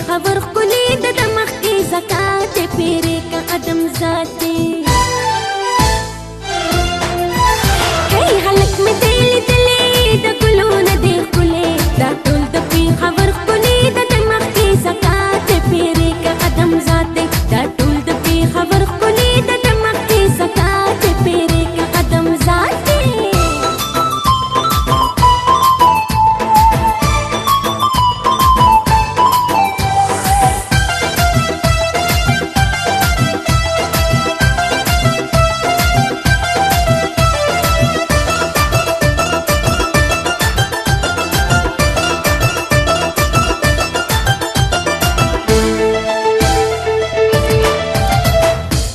خبر خلی د دمخ کی زکات پیری کا قدم ذاتی هی هلک می دیل دلی د ګلونه دی خلی دا ټول د پی خبر خلی د دمخ کی زکات پیری کا قدم ذاتی دا ټول د پی خبر خلی د دمخ کی زکات پیری کا قدم ذاتی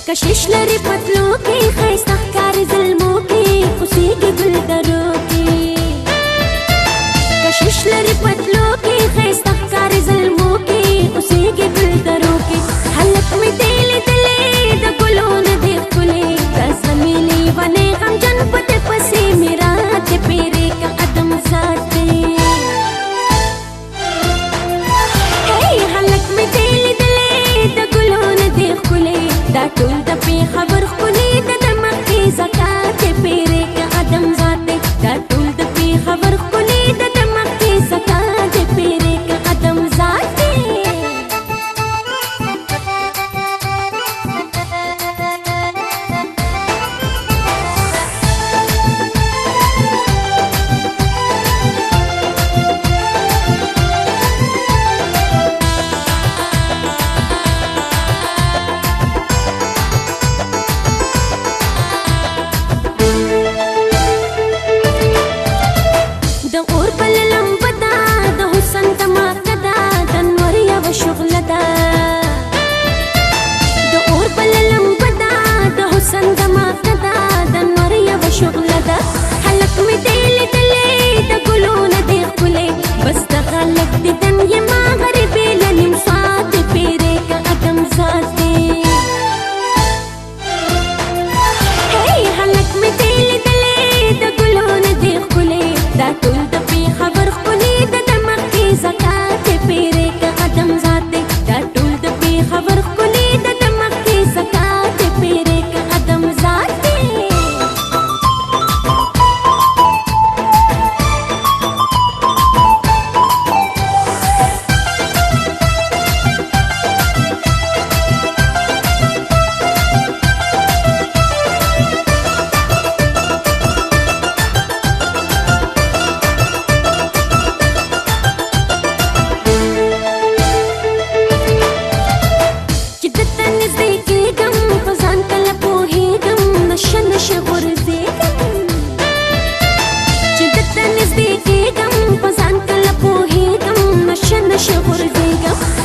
کشش لري پتلو کې خیسته ښکاري ظلمو کې خوسیږي ګل درو کې کشش لري پتلو کې خیسته ښکاري ظلمو کې خوسیږي ګل درو کې هلک مې دیل دلې د ګلونو دی ښکلې د زمینې ونې غمجن پته پسې میرا ته پیری کا قدم ذاتی هی هلک مې دیل دلې د ګلونو دی ښکلې دا ټول د پی خبر خلی د دمخ کی زکات پیری کا قدم ذاتی دا ټول د پی خبر خلی د دمخ کی زکات پیری کا قدم ذاتی د اور بل لمبه ده د حسن دماغه ده د نور یو شغله ده د اور بل لمبه ده د حسن دماغه ده د نور یو شغله ده هلک مې دیل دلې د ګلونه دی ښکلې بس د خلک دیدن یې ما غریبې له نیم ساعت پیری کا قدم ذاتی هی هلک مې دیل دلې د ګلونه دی ښکلې دا ټول د پی خبر خلی د دمخ کی زکات پیری کا قدم ذاتی دا ټول د پی خبر خلی د دمخ کی زکات پیری کا قدم ذاتی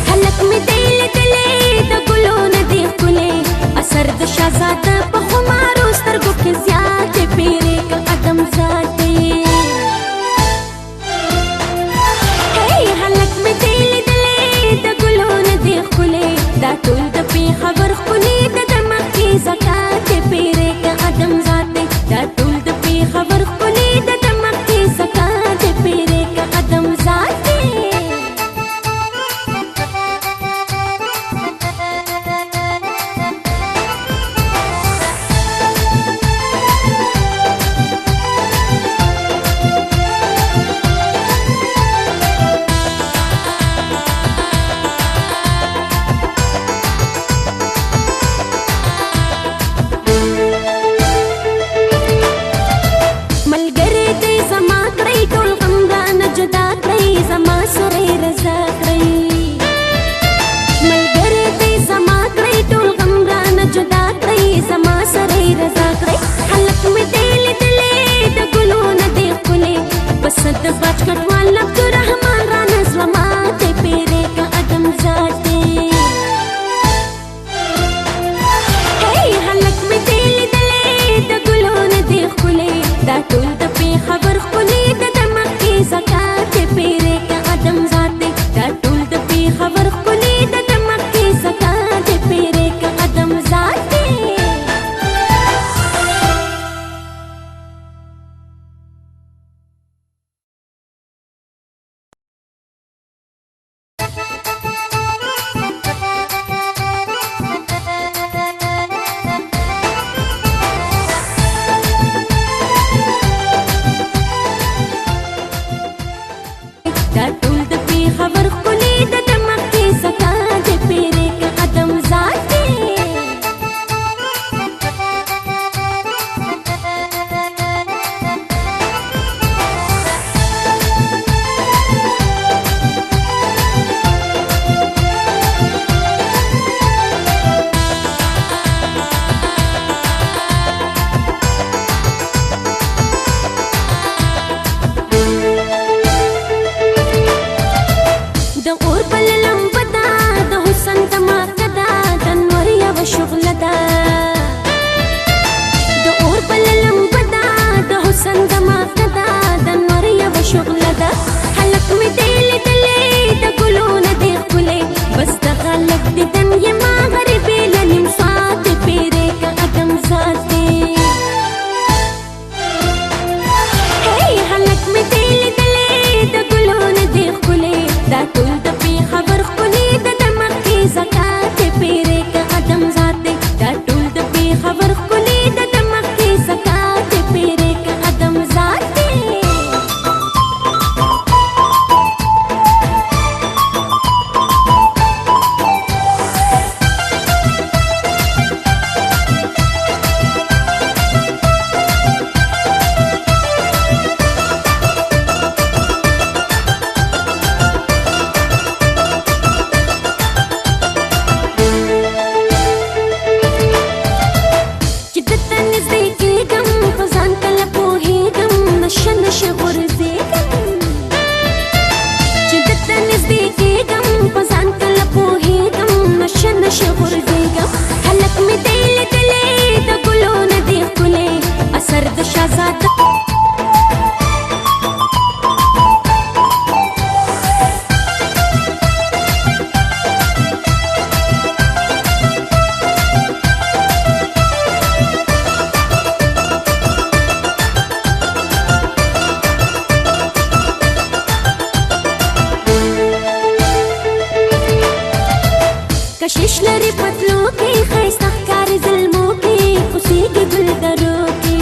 هلک مې دیل دلې د ګلونه دی ښکلې اثر د شهزاده په خمارو سترګو کې زیات پیری کا قدم ذاتی هی هلک مې دیل دلې د ګلونه دی ښکلې دا ټول د پی خبر خلی د دمخ کی زکات پیری کا قدم ذاتی دا ټول د پی خبر خلی د دمخ کی زکات پیری کا قدم ذاتی ملګری دی زما کړی ټول غم رانه جدا کړی زما سره رضا کړی ملګری دی زما کړی ټول غم رانه جدا کړی زما سره رضا کړی هلک مې دیل دلې د ګلونه دی ښکلې بس د باج کټوال عبدالرحمن رانه زړه ماته پیری کا قدم ذاتی هی هلک مې دیل دلې د ګلونه دی ښکلې دا ټول د پی خبر خلی د دمخ کی زکات پیری کا قدم ذاتی دا ټول د پی خبر خلی د دمخ کی زکات پیری کا قدم ذاتی خبر خولي د دماغ کې زکات پیرې کا قدم ذاتي کشش لري پتلو کې خیسته ښکاري ظلمو کې خوسیږي ګل درو کې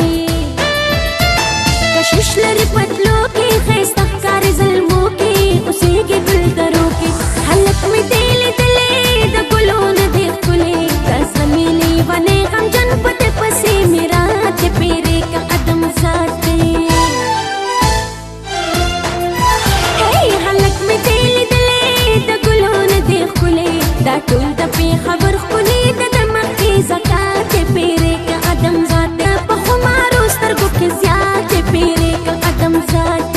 کشش لري پتلو کې خیسته ښکاري ظلمو کې خوسیږي ګل درو کې هلک مې دې لیدلې د ګلو نه دې ښکلې دا زمې لیونې غمجن پتې پسې مې راتې پیرې کا قدم ذاتې هلک مې دې لیدلې د ګلو نه دې ښکلې دا ټول د پی خبر خولي د دماغ کې زکات پیرې کا قدم ذات په خمارو سترګو کې زیات پیرې کا قدم ذات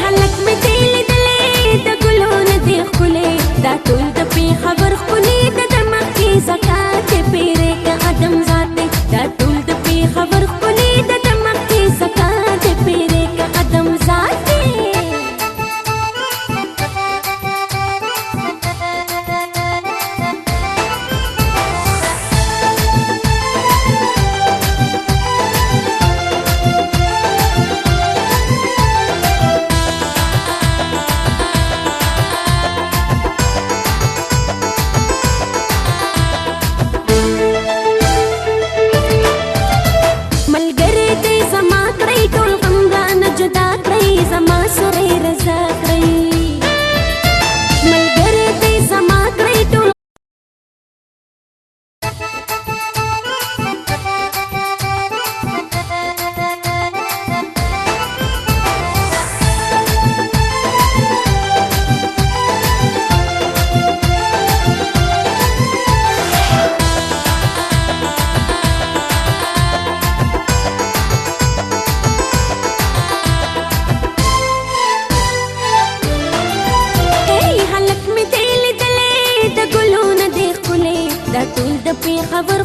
هلک مې دې لیدلې د ګلو نه دې ښکلې دا ټول د پی خبر خولي د دماغ کې زکات پیرې کا قدم ذات دا ټول د پی خبر خولي د دماغ کې زکات پیرې کا قدم ذات دا ټول د پی خبر